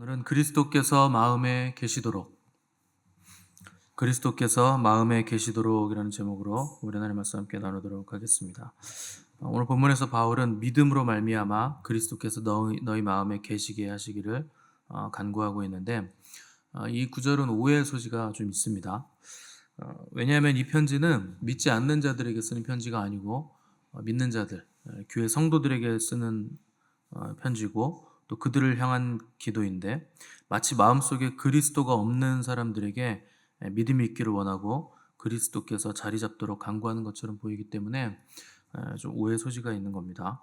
오늘은 그리스도께서 마음에 계시도록이라는 제목으로 우리 하나님 말씀 함께 나누도록 하겠습니다. 오늘 본문에서 바울은 믿음으로 말미암아 그리스도께서 너희 마음에 계시게 하시기를 간구하고 있는데, 이 구절은 오해의 소지가 좀 있습니다. 왜냐하면 이 편지는 믿지 않는 자들에게 쓰는 편지가 아니고 믿는 자들, 교회 성도들에게 쓰는 편지고 또 그들을 향한 기도인데, 마치 마음속에 그리스도가 없는 사람들에게 믿음이 있기를 원하고 그리스도께서 자리 잡도록 간구하는 것처럼 보이기 때문에 좀 오해 소지가 있는 겁니다.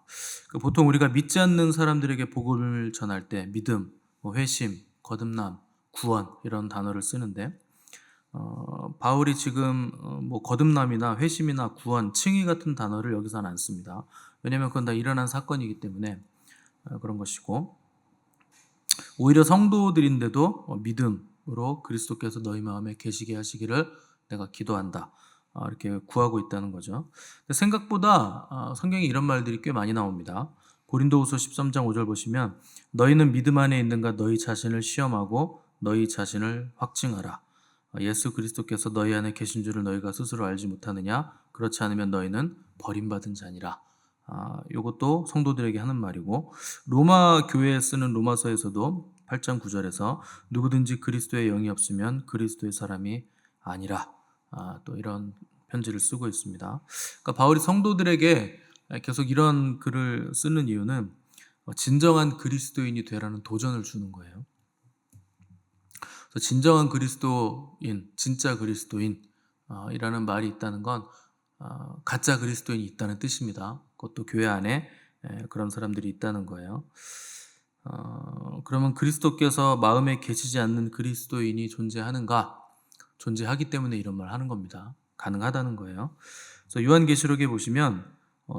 보통 우리가 믿지 않는 사람들에게 복음을 전할 때 믿음, 회심, 거듭남, 구원 이런 단어를 쓰는데, 바울이 지금 거듭남이나 회심이나 구원, 칭의 같은 단어를 여기서는 안 씁니다. 왜냐하면 그건 다 일어난 사건이기 때문에 그런 것이고, 오히려 성도들인데도 믿음으로 그리스도께서 너희 마음에 계시게 하시기를 내가 기도한다, 이렇게 구하고 있다는 거죠. 생각보다 성경에 이런 말들이 꽤 많이 나옵니다. 고린도후서 13장 5절 보시면 너희는 믿음 안에 있는가 너희 자신을 시험하고 너희 자신을 확증하라. 예수 그리스도께서 너희 안에 계신 줄을 너희가 스스로 알지 못하느냐? 그렇지 않으면 너희는 버림받은 자니라. 이것도 성도들에게 하는 말이고, 로마 교회에 쓰는 로마서에서도 8장 9절에서 누구든지 그리스도의 영이 없으면 그리스도의 사람이 아니라, 또 이런 편지를 쓰고 있습니다. 그러니까 바울이 성도들에게 계속 이런 글을 쓰는 이유는 진정한 그리스도인이 되라는 도전을 주는 거예요. 그래서 진정한 그리스도인, 진짜 그리스도인이라는 말이 있다는 건 가짜 그리스도인이 있다는 뜻입니다. 그것도 교회 안에 그런 사람들이 있다는 거예요. 그러면 그리스도께서 마음에 계시지 않는 그리스도인이 존재하는가? 존재하기 때문에 이런 말 하는 겁니다. 가능하다는 거예요. 그래서 요한계시록에 보시면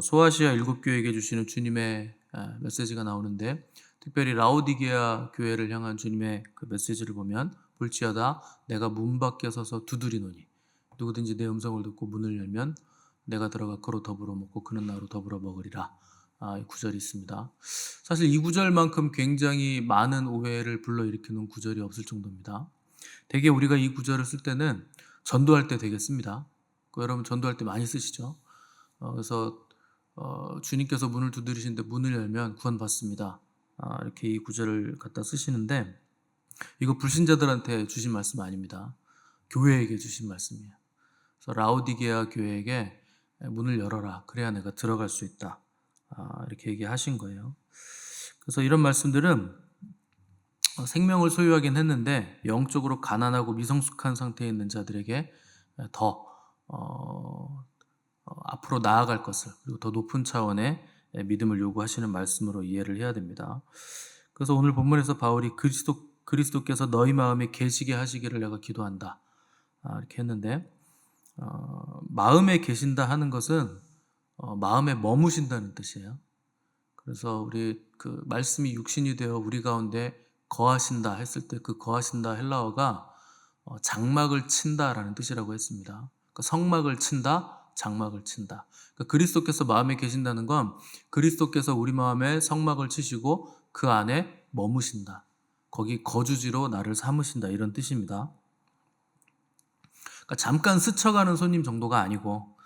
소아시아 7교회에게 주시는 주님의 메시지가 나오는데, 특별히 라오디게아 교회를 향한 주님의 그 메시지를 보면 볼지어다 내가 문 밖에 서서 두드리노니 누구든지 내 음성을 듣고 문을 열면 내가 들어가 그로 더불어 먹고 그는 나로 더불어 먹으리라. 이 구절이 있습니다. 사실 이 구절만큼 굉장히 많은 오해를 불러일으키는 구절이 없을 정도입니다. 대개 우리가 이 구절을 쓸 때는 전도할 때 되게 씁니다. 여러분 전도할 때 많이 쓰시죠? 그래서 주님께서 문을 두드리시는데 문을 열면 구원받습니다. 이렇게 이 구절을 갖다 쓰시는데, 이거 불신자들한테 주신 말씀 아닙니다. 교회에게 주신 말씀이에요. 그래서 라오디게아 교회에게 문을 열어라. 그래야 내가 들어갈 수 있다. 이렇게 얘기하신 거예요. 그래서 이런 말씀들은 생명을 소유하긴 했는데 영적으로 가난하고 미성숙한 상태에 있는 자들에게 더 앞으로 나아갈 것을, 그리고 더 높은 차원의 믿음을 요구하시는 말씀으로 이해를 해야 됩니다. 그래서 오늘 본문에서 바울이 그리스도께서 너희 마음에 계시게 하시기를 내가 기도한다, 이렇게 했는데, 마음에 계신다 하는 것은 마음에 머무신다는 뜻이에요. 그래서 우리 그 말씀이 육신이 되어 우리 가운데 거하신다 했을 때 그 거하신다 헬라어가 장막을 친다라는 뜻이라고 했습니다. 그러니까 성막을 친다, 장막을 친다. 그러니까 그리스도께서 마음에 계신다는 건 그리스도께서 우리 마음에 성막을 치시고 그 안에 머무신다. 거기 거주지로 나를 삼으신다, 이런 뜻입니다. 그러니까 잠깐 스쳐가는 손님 정도가 아니고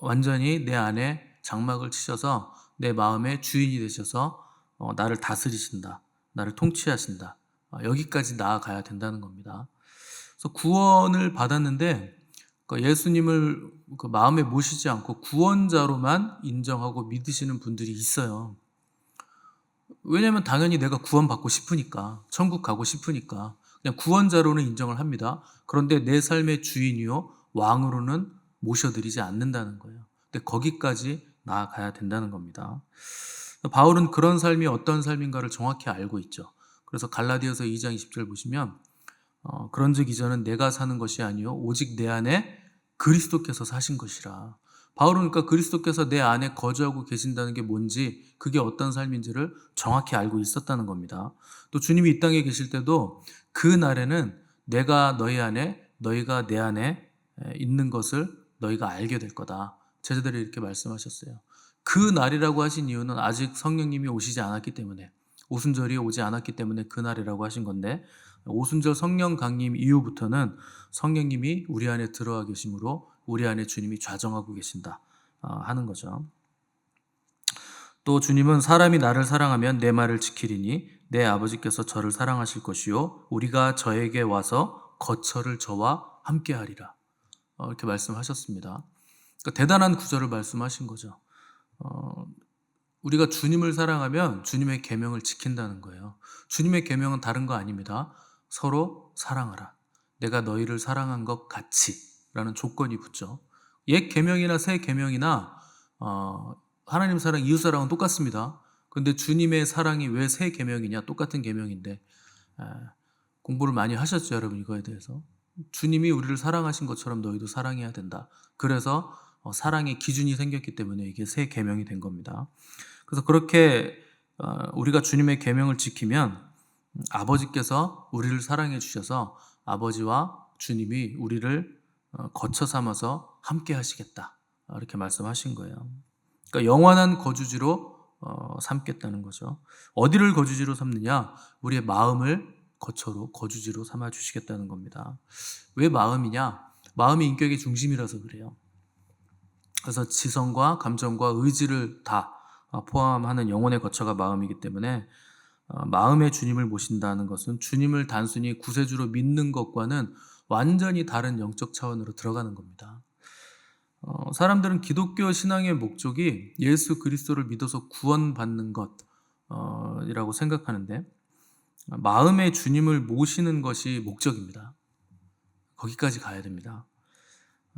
완전히 내 안에 장막을 치셔서 내 마음의 주인이 되셔서 나를 다스리신다, 나를 통치하신다, 여기까지 나아가야 된다는 겁니다. 그래서 구원을 받았는데 예수님을 마음에 모시지 않고 구원자로만 인정하고 믿으시는 분들이 있어요. 왜냐하면 당연히 내가 구원받고 싶으니까, 천국 가고 싶으니까 그냥 구원자로는 인정을 합니다. 그런데 내 삶의 주인이요 왕으로는 모셔드리지 않는다는 거예요. 근데 거기까지 나아가야 된다는 겁니다. 바울은 그런 삶이 어떤 삶인가를 정확히 알고 있죠. 그래서 갈라디아서 2장 20절 보시면 그런즉 이전은 내가 사는 것이 아니요 오직 내 안에 그리스도께서 사신 것이라. 바울은 그러니까 그리스도께서 내 안에 거주하고 계신다는 게 뭔지, 그게 어떤 삶인지를 정확히 알고 있었다는 겁니다. 또 주님이 이 땅에 계실 때도 그 날에는 내가 너희 안에, 너희가 내 안에 있는 것을 너희가 알게 될 거다. 제자들이 이렇게 말씀하셨어요. 그 날이라고 하신 이유는 아직 성령님이 오시지 않았기 때문에, 오순절이 오지 않았기 때문에 그날이라고 하신 건데, 오순절 성령 강림 이후부터는 성령님이 우리 안에 들어와 계심으로 우리 안에 주님이 좌정하고 계신다 하는 거죠. 또 주님은 사람이 나를 사랑하면 내 말을 지키리니 내 아버지께서 저를 사랑하실 것이요 우리가 저에게 와서 거처를 저와 함께 하리라. 이렇게 말씀하셨습니다. 그러니까 대단한 구절을 말씀하신 거죠. 우리가 주님을 사랑하면 주님의 계명을 지킨다는 거예요. 주님의 계명은 다른 거 아닙니다. 서로 사랑하라. 내가 너희를 사랑한 것 같이 라는 조건이 붙죠. 옛 계명이나 새 계명이나 하나님 사랑, 이웃 사랑은 똑같습니다. 근데 주님의 사랑이 왜 새 계명이냐? 똑같은 계명인데 공부를 많이 하셨죠, 여러분 이거에 대해서. 주님이 우리를 사랑하신 것처럼 너희도 사랑해야 된다. 그래서 사랑의 기준이 생겼기 때문에 이게 새 계명이 된 겁니다. 그래서 그렇게 우리가 주님의 계명을 지키면 아버지께서 우리를 사랑해 주셔서 아버지와 주님이 우리를 거처 삼아서 함께 하시겠다. 이렇게 말씀하신 거예요. 그러니까 영원한 거주지로 삼겠다는 거죠. 어디를 거주지로 삼느냐? 우리의 마음을 거처로, 거주지로 삼아 주시겠다는 겁니다. 왜 마음이냐? 마음이 인격의 중심이라서 그래요. 그래서 지성과 감정과 의지를 다 포함하는 영혼의 거처가 마음이기 때문에 마음의 주님을 모신다는 것은 주님을 단순히 구세주로 믿는 것과는 완전히 다른 영적 차원으로 들어가는 겁니다. 사람들은 기독교 신앙의 목적이 예수 그리스도를 믿어서 구원받는 것이라고 생각하는데 마음의 주님을 모시는 것이 목적입니다. 거기까지 가야 됩니다.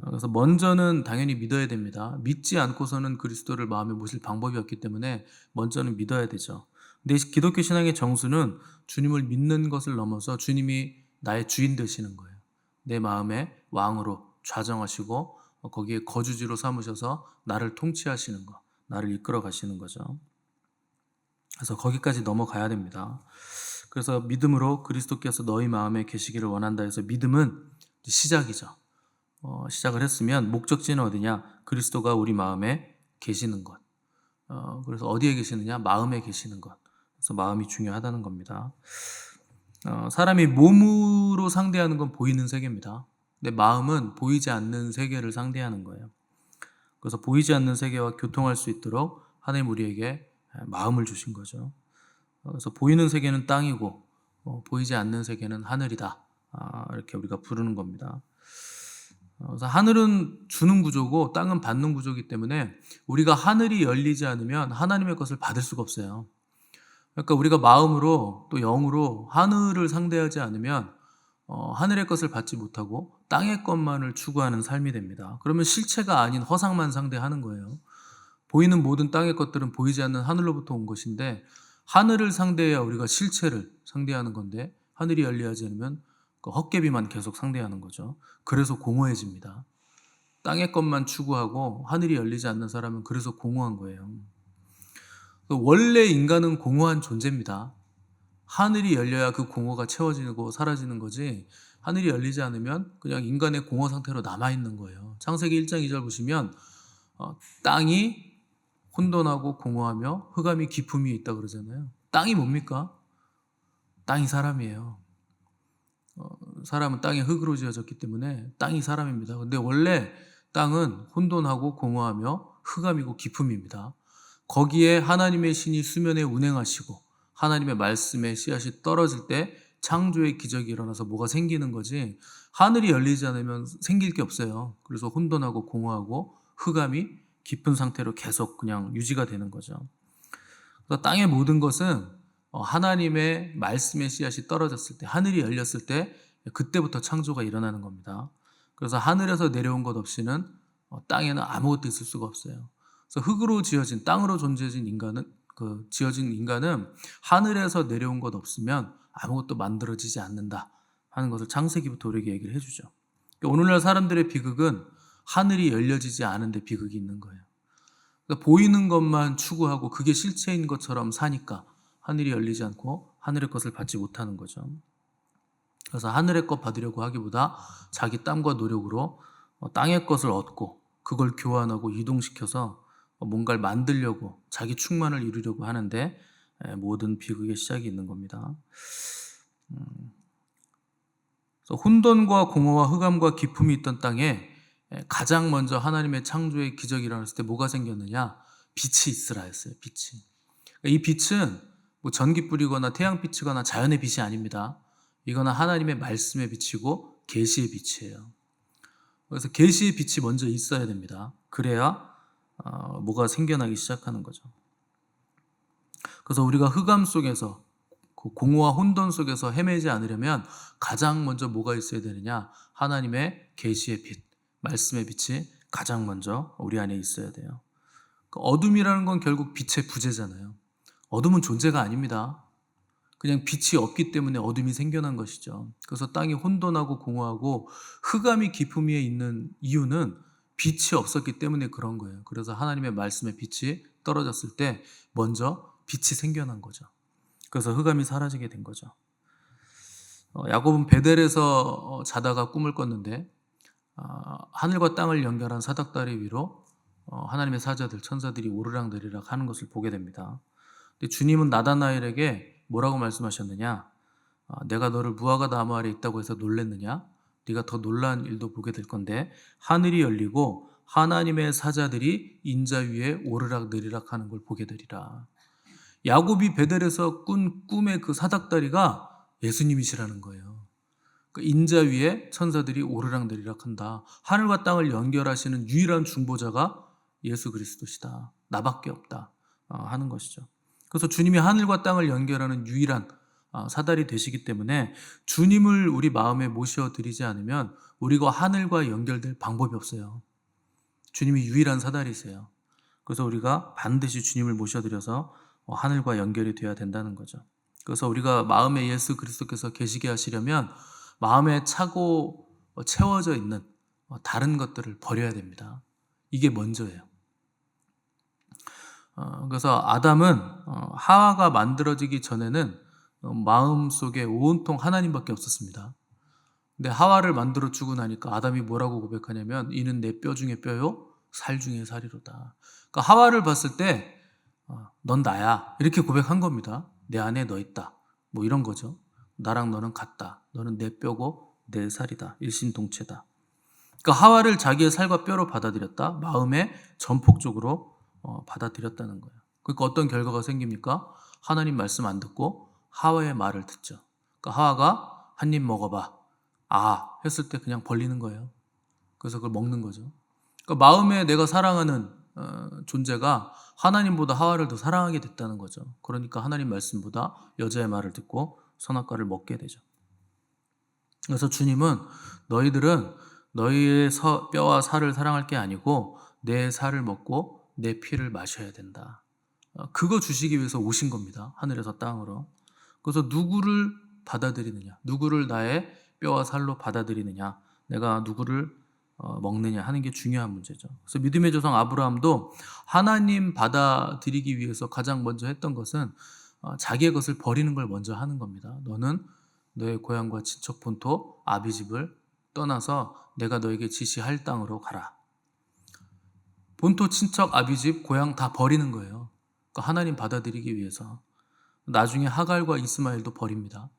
그래서 먼저는 당연히 믿어야 됩니다. 믿지 않고서는 그리스도를 마음에 모실 방법이 없기 때문에 먼저는 믿어야 되죠. 근데 기독교 신앙의 정수는 주님을 믿는 것을 넘어서 주님이 나의 주인 되시는 거예요. 내 마음의 왕으로 좌정하시고 거기에 거주지로 삼으셔서 나를 통치하시는 거, 나를 이끌어 가시는 거죠. 그래서 거기까지 넘어가야 됩니다. 그래서 믿음으로 그리스도께서 너희 마음에 계시기를 원한다 해서 믿음은 시작이죠. 시작을 했으면 목적지는 어디냐? 그리스도가 우리 마음에 계시는 것. 그래서 어디에 계시느냐? 마음에 계시는 것. 그래서 마음이 중요하다는 겁니다. 사람이 몸으로 상대하는 건 보이는 세계입니다. 근데 마음은 보이지 않는 세계를 상대하는 거예요. 그래서 보이지 않는 세계와 교통할 수 있도록 하나님 우리에게 마음을 주신 거죠. 그래서 보이는 세계는 땅이고 보이지 않는 세계는 하늘이다. 이렇게 우리가 부르는 겁니다. 그래서 하늘은 주는 구조고 땅은 받는 구조이기 때문에 우리가 하늘이 열리지 않으면 하나님의 것을 받을 수가 없어요. 그러니까 우리가 마음으로 또 영으로 하늘을 상대하지 않으면 하늘의 것을 받지 못하고 땅의 것만을 추구하는 삶이 됩니다. 그러면 실체가 아닌 허상만 상대하는 거예요. 보이는 모든 땅의 것들은 보이지 않는 하늘로부터 온 것인데 하늘을 상대해야 우리가 실체를 상대하는 건데 하늘이 열리지 않으면 그 헛개비만 계속 상대하는 거죠. 그래서 공허해집니다. 땅의 것만 추구하고 하늘이 열리지 않는 사람은 그래서 공허한 거예요. 원래 인간은 공허한 존재입니다. 하늘이 열려야 그 공허가 채워지고 사라지는 거지 하늘이 열리지 않으면 그냥 인간의 공허 상태로 남아있는 거예요. 창세기 1장 2절 보시면 땅이 혼돈하고 공허하며 흑암이 깊음이 있다 그러잖아요. 땅이 뭡니까? 땅이 사람이에요. 사람은 땅의 흙으로 지어졌기 때문에 땅이 사람입니다. 근데 원래 땅은 혼돈하고 공허하며 흑암이고 깊음입니다. 거기에 하나님의 신이 수면에 운행하시고 하나님의 말씀에 씨앗이 떨어질 때 창조의 기적이 일어나서 뭐가 생기는 거지 하늘이 열리지 않으면 생길 게 없어요. 그래서 혼돈하고 공허하고 흑암이 깊은 상태로 계속 그냥 유지가 되는 거죠. 그래서 땅의 모든 것은 하나님의 말씀의 씨앗이 떨어졌을 때 하늘이 열렸을 때 그때부터 창조가 일어나는 겁니다. 그래서 하늘에서 내려온 것 없이는 땅에는 아무것도 있을 수가 없어요. 그래서 흙으로 지어진 땅으로 존재해진 지어진 인간은 하늘에서 내려온 것 없으면 아무것도 만들어지지 않는다 하는 것을 창세기부터 우리에게 얘기를 해주죠. 오늘날 사람들의 비극은 하늘이 열려지지 않은데 비극이 있는 거예요. 그러니까 보이는 것만 추구하고 그게 실체인 것처럼 사니까 하늘이 열리지 않고 하늘의 것을 받지 못하는 거죠. 그래서 하늘의 것 받으려고 하기보다 자기 땀과 노력으로 땅의 것을 얻고 그걸 교환하고 이동시켜서 뭔가를 만들려고 자기 충만을 이루려고 하는데 모든 비극의 시작이 있는 겁니다. 그래서 혼돈과 공허와 흑암과 기품이 있던 땅에 가장 먼저 하나님의 창조의 기적이 일어났을 때 뭐가 생겼느냐? 빛이 있으라 했어요. 빛이. 이 빛은 뭐 전기불이거나 태양빛이거나 자연의 빛이 아닙니다. 이거는 하나님의 말씀의 빛이고 계시의 빛이에요. 그래서 계시의 빛이 먼저 있어야 됩니다. 그래야 뭐가 생겨나기 시작하는 거죠. 그래서 우리가 흑암 속에서 공허와 혼돈 속에서 헤매지 않으려면 가장 먼저 뭐가 있어야 되느냐? 하나님의 계시의 빛, 말씀의 빛이 가장 먼저 우리 안에 있어야 돼요. 어둠이라는 건 결국 빛의 부재잖아요. 어둠은 존재가 아닙니다. 그냥 빛이 없기 때문에 어둠이 생겨난 것이죠. 그래서 땅이 혼돈하고 공허하고 흑암이 깊음 위에 있는 이유는 빛이 없었기 때문에 그런 거예요. 그래서 하나님의 말씀의 빛이 떨어졌을 때 먼저 빛이 생겨난 거죠. 그래서 흑암이 사라지게 된 거죠. 야곱은 베델에서 자다가 꿈을 꿨는데 하늘과 땅을 연결한 사닥다리 위로 하나님의 사자들, 천사들이 오르락내리락 하는 것을 보게 됩니다. 근데 주님은 나다나엘에게 뭐라고 말씀하셨느냐? 내가 너를 무화과 나무 아래 있다고 해서 놀랬느냐? 네가 더 놀라운 일도 보게 될 건데 하늘이 열리고 하나님의 사자들이 인자 위에 오르락내리락 하는 걸 보게 되리라. 야곱이 베델에서 꾼 꿈의 그 사닥다리가 예수님이시라는 거예요. 그 인자 위에 천사들이 오르락내리락 한다. 하늘과 땅을 연결하시는 유일한 중보자가 예수 그리스도시다. 나밖에 없다. 하는 것이죠. 그래서 주님이 하늘과 땅을 연결하는 유일한 사달이 되시기 때문에 주님을 우리 마음에 모셔드리지 않으면 우리가 하늘과 연결될 방법이 없어요. 주님이 유일한 사달이세요. 그래서 우리가 반드시 주님을 모셔드려서 하늘과 연결이 되어야 된다는 거죠. 그래서 우리가 마음에 예수 그리스도께서 계시게 하시려면 마음에 차고 채워져 있는 다른 것들을 버려야 됩니다. 이게 먼저예요. 그래서 아담은 하와가 만들어지기 전에는 마음속에 온통 하나님밖에 없었습니다. 근데 하와를 만들어 주고 나니까 아담이 뭐라고 고백하냐면 이는 내 뼈 중에 뼈요 살 중에 살이로다. 그러니까 하와를 봤을 때 넌 나야 이렇게 고백한 겁니다. 내 안에 너 있다. 뭐 이런 거죠. 나랑 너는 같다. 너는 내 뼈고 내 살이다. 일신동체다. 그러니까 하와를 자기의 살과 뼈로 받아들였다. 마음에 전폭적으로 받아들였다는 거예요. 그러니까 어떤 결과가 생깁니까? 하나님 말씀 안 듣고 하와의 말을 듣죠. 그러니까 하와가 한 입 먹어봐. 했을 때 그냥 벌리는 거예요. 그래서 그걸 먹는 거죠. 그러니까 마음에 내가 사랑하는 존재가 하나님보다 하와를 더 사랑하게 됐다는 거죠. 그러니까 하나님 말씀보다 여자의 말을 듣고 선악과를 먹게 되죠. 그래서 주님은 너희들은 너희의 뼈와 살을 사랑할 게 아니고 내 살을 먹고 내 피를 마셔야 된다. 그거 주시기 위해서 오신 겁니다. 하늘에서 땅으로. 그래서 누구를 받아들이느냐, 누구를 나의 뼈와 살로 받아들이느냐, 내가 누구를 먹느냐 하는 게 중요한 문제죠. 그래서 믿음의 조상 아브라함도 하나님 받아들이기 위해서 가장 먼저 했던 것은 자기의 것을 버리는 걸 먼저 하는 겁니다. 너는 너의 고향과 친척 본토 아비집을 떠나서 내가 너에게 지시할 땅으로 가라. 본토 친척 아비집 고향 다 버리는 거예요. 그러니까 하나님 받아들이기 위해서. 나중에 하갈과 이스마엘도 버립니다.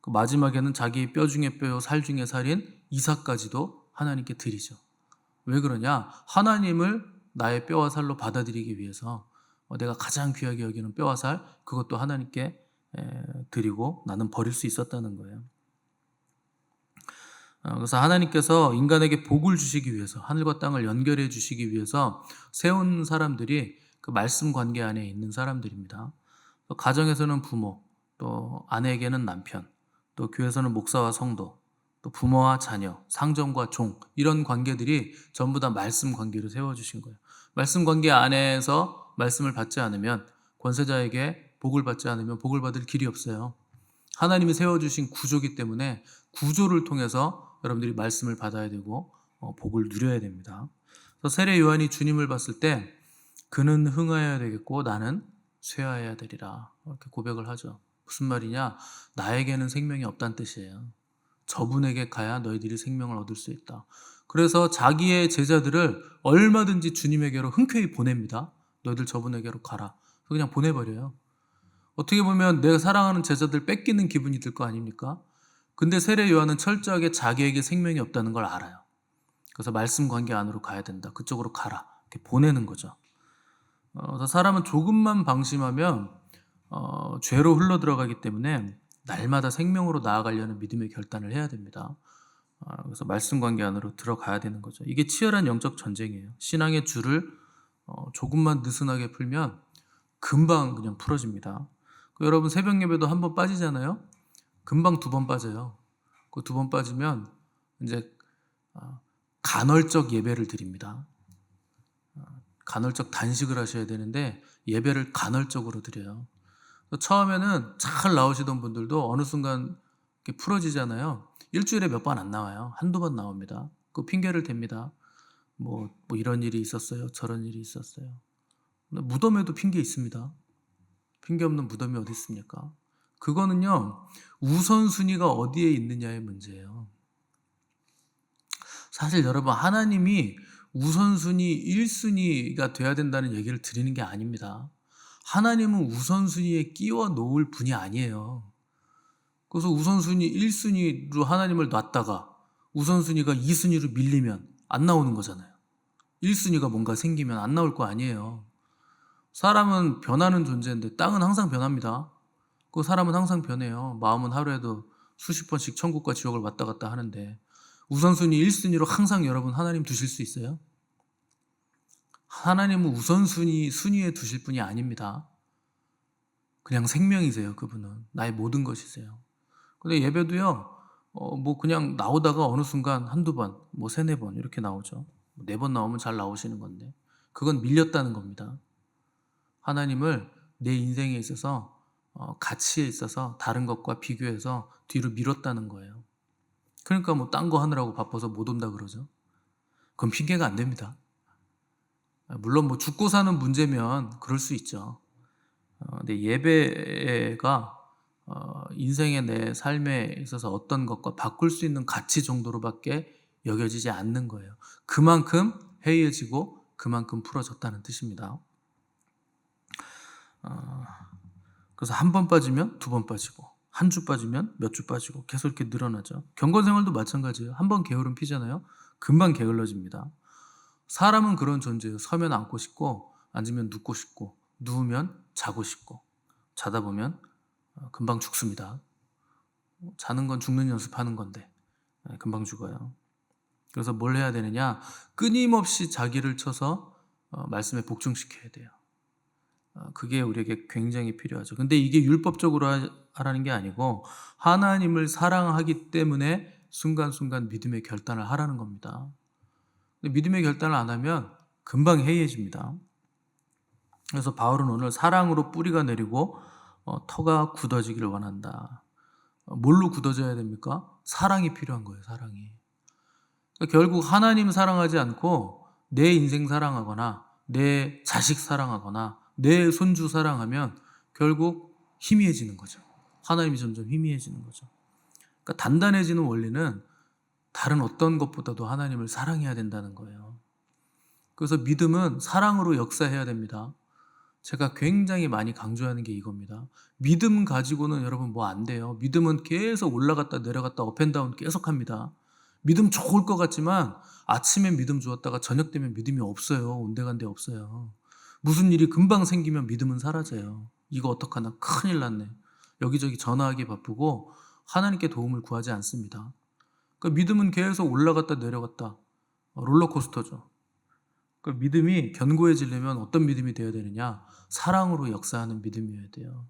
마지막에는 자기 뼈 중에 뼈요 살 중에 살인 이삭까지도 하나님께 드리죠. 왜 그러냐? 하나님을 나의 뼈와 살로 받아들이기 위해서 내가 가장 귀하게 여기는 뼈와 살 그것도 하나님께 드리고 나는 버릴 수 있었다는 거예요. 그래서 하나님께서 인간에게 복을 주시기 위해서 하늘과 땅을 연결해 주시기 위해서 세운 사람들이 그 말씀 관계 안에 있는 사람들입니다. 가정에서는 부모, 또 아내에게는 남편, 또 교회에서는 목사와 성도, 또 부모와 자녀, 상점과 종 이런 관계들이 전부 다 말씀 관계로 세워주신 거예요. 말씀 관계 안에서 말씀을 받지 않으면 권세자에게 복을 받지 않으면 복을 받을 길이 없어요. 하나님이 세워주신 구조이기 때문에 구조를 통해서 여러분들이 말씀을 받아야 되고 복을 누려야 됩니다. 그래서 세례 요한이 주님을 봤을 때 그는 흥하여야 되겠고 나는 쇠하여야 되리라 이렇게 고백을 하죠. 무슨 말이냐? 나에게는 생명이 없다는 뜻이에요. 저분에게 가야 너희들이 생명을 얻을 수 있다. 그래서 자기의 제자들을 얼마든지 주님에게로 흔쾌히 보냅니다. 너희들 저분에게로 가라. 그냥 보내버려요. 어떻게 보면 내가 사랑하는 제자들 뺏기는 기분이 들 거 아닙니까? 근데 세례 요한은 철저하게 자기에게 생명이 없다는 걸 알아요. 그래서 말씀 관계 안으로 가야 된다. 그쪽으로 가라. 이렇게 보내는 거죠. 그래서 사람은 조금만 방심하면 죄로 흘러들어가기 때문에 날마다 생명으로 나아가려는 믿음의 결단을 해야 됩니다. 그래서 말씀 관계 안으로 들어가야 되는 거죠. 이게 치열한 영적 전쟁이에요. 신앙의 줄을 조금만 느슨하게 풀면 금방 그냥 풀어집니다. 여러분 새벽 예배도 한 번 빠지잖아요. 금방 두 번 빠져요. 그 두 번 빠지면 이제 간헐적 예배를 드립니다. 간헐적 단식을 하셔야 되는데 예배를 간헐적으로 드려요. 처음에는 잘 나오시던 분들도 어느 순간 이렇게 풀어지잖아요. 일주일에 몇 번 안 나와요. 한두 번 나옵니다. 그 핑계를 댑니다. 뭐 이런 일이 있었어요. 저런 일이 있었어요. 무덤에도 핑계 있습니다. 핑계 없는 무덤이 어디 있습니까? 그거는요, 우선순위가 어디에 있느냐의 문제예요. 사실 여러분, 하나님이 우선순위 1순위가 돼야 된다는 얘기를 드리는 게 아닙니다. 하나님은 우선순위에 끼워 놓을 분이 아니에요. 그래서 우선순위 1순위로 하나님을 놨다가 우선순위가 2순위로 밀리면 안 나오는 거잖아요. 1순위가 뭔가 생기면 안 나올 거 아니에요. 사람은 변하는 존재인데 땅은 항상 변합니다. 그 사람은 항상 변해요. 마음은 하루에도 수십 번씩 천국과 지옥을 왔다 갔다 하는데 우선순위 1순위로 항상 여러분 하나님 두실 수 있어요? 하나님은 순위에 두실 분이 아닙니다. 그냥 생명이세요. 그분은 나의 모든 것이세요. 근데 예배도요, 그냥 나오다가 어느 순간 한두 번, 세네 번 이렇게 나오죠. 네 번 나오면 잘 나오시는 건데 그건 밀렸다는 겁니다. 하나님을 내 인생에 있어서 가치에 있어서 다른 것과 비교해서 뒤로 밀었다는 거예요. 그러니까 딴 거 하느라고 바빠서 못 온다 그러죠. 그건 핑계가 안 됩니다. 물론 죽고 사는 문제면 그럴 수 있죠. 근데 예배가 인생의 내 삶에 있어서 어떤 것과 바꿀 수 있는 가치 정도로밖에 여겨지지 않는 거예요. 그만큼 해이해지고 그만큼 풀어졌다는 뜻입니다. 그래서 한 번 빠지면 두 번 빠지고 한 주 빠지면 몇 주 빠지고 계속 이렇게 늘어나죠. 경건 생활도 마찬가지예요. 한 번 게으름 피잖아요. 금방 게을러집니다. 사람은 그런 존재예요. 서면 앉고 싶고 앉으면 눕고 싶고 누우면 자고 싶고 자다 보면 금방 죽습니다. 자는 건 죽는 연습하는 건데 금방 죽어요. 그래서 뭘 해야 되느냐? 끊임없이 자기를 쳐서 말씀에 복종시켜야 돼요. 그게 우리에게 굉장히 필요하죠. 근데 이게 율법적으로 하라는 게 아니고 하나님을 사랑하기 때문에 순간순간 믿음의 결단을 하라는 겁니다. 근데 믿음의 결단을 안 하면 금방 해이해집니다. 그래서 바울은 오늘 사랑으로 뿌리가 내리고 터가 굳어지기를 원한다. 뭘로 굳어져야 됩니까? 사랑이 필요한 거예요. 사랑이. 그러니까 결국 하나님 사랑하지 않고 내 인생 사랑하거나 내 자식 사랑하거나 내 손주 사랑하면 결국 희미해지는 거죠. 하나님이 점점 희미해지는 거죠. 그러니까 단단해지는 원리는 다른 어떤 것보다도 하나님을 사랑해야 된다는 거예요. 그래서 믿음은 사랑으로 역사해야 됩니다. 제가 굉장히 많이 강조하는 게 이겁니다. 믿음 가지고는 여러분 안 돼요. 믿음은 계속 올라갔다 내려갔다 업앤다운 계속 합니다. 믿음 좋을 것 같지만 아침엔 믿음 좋았다가 저녁 되면 믿음이 없어요. 온데간데 없어요. 무슨 일이 금방 생기면 믿음은 사라져요. 이거 어떡하나 큰일 났네. 여기저기 전화하기 바쁘고 하나님께 도움을 구하지 않습니다. 그러니까 믿음은 계속 올라갔다 내려갔다 롤러코스터죠. 그러니까 믿음이 견고해지려면 어떤 믿음이 되어야 되느냐? 사랑으로 역사하는 믿음이어야 돼요.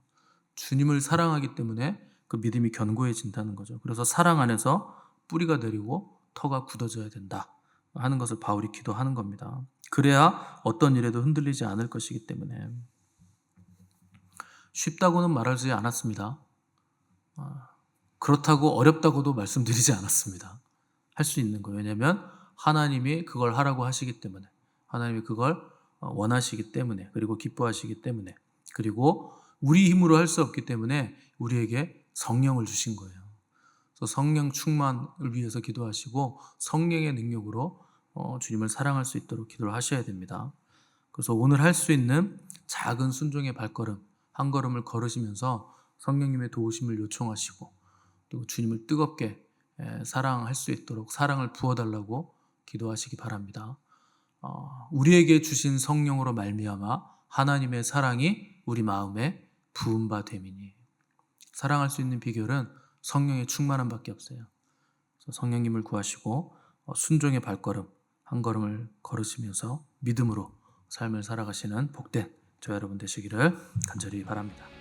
주님을 사랑하기 때문에 그 믿음이 견고해진다는 거죠. 그래서 사랑 안에서 뿌리가 내리고 터가 굳어져야 된다 하는 것을 바울이 기도하는 겁니다. 그래야 어떤 일에도 흔들리지 않을 것이기 때문에. 쉽다고는 말하지 않았습니다. 그렇다고 어렵다고도 말씀드리지 않았습니다. 할 수 있는 거예요. 왜냐하면 하나님이 그걸 하라고 하시기 때문에, 하나님이 그걸 원하시기 때문에, 그리고 기뻐하시기 때문에, 그리고 우리 힘으로 할 수 없기 때문에 우리에게 성령을 주신 거예요. 그래서 성령 충만을 위해서 기도하시고 성령의 능력으로 주님을 사랑할 수 있도록 기도를 하셔야 됩니다. 그래서 오늘 할 수 있는 작은 순종의 발걸음, 한 걸음을 걸으시면서 성령님의 도우심을 요청하시고 또 주님을 뜨겁게 사랑할 수 있도록 사랑을 부어달라고 기도하시기 바랍니다. 우리에게 주신 성령으로 말미암아 하나님의 사랑이 우리 마음에 부은 바 됨이니, 사랑할 수 있는 비결은 성령의 충만함밖에 없어요. 그래서 성령님을 구하시고 순종의 발걸음 한 걸음을 걸으시면서 믿음으로 삶을 살아가시는 복된 저 여러분 되시기를 간절히 바랍니다.